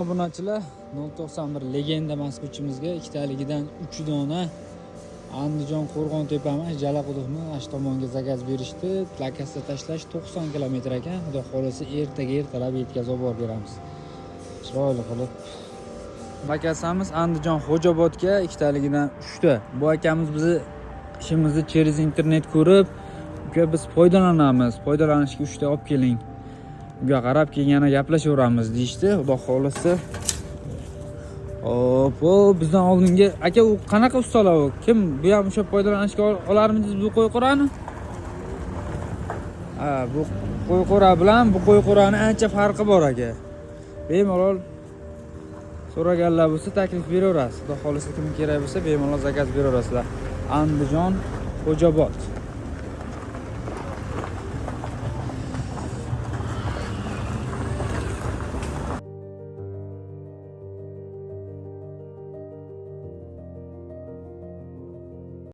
Obunachilar 091 legenda maskuchimizga ikkitaligidan 3 dona Andijon Qo'rg'on-Tepami Jalaquduqni ash tomonga zakaz berishdi. Plakasida tashlash 90 km ekan. Xudo xolasa ertalab yetkazib olib beramiz. Chiroyli qilib. Plakasamiz Andijon Xo'jobodga ikkitaligidan 3 ta. Bu akamiz bizni ishimizni через internet ko'rib, biz foydalanishga 3 ta olib keling. Unga qarab keyin yana gaplashaveramiz deyishdi. Xudo xolasa. Bizdan oldingi aka u qanaqa ustalar u? Kim bu ham o'sha foydalanishga olarmisiz bu qo'yqo'rani? Bu qo'yqo'ra bilan bu qo'yqo'rani ancha farqi bor aka. Bemalol so'raganlar bo'lsa taklif beraverasiz. Xudo xolasa kim kerak bo'lsa bemalol zakaz beraverasizlar. Andijon Xo'jobod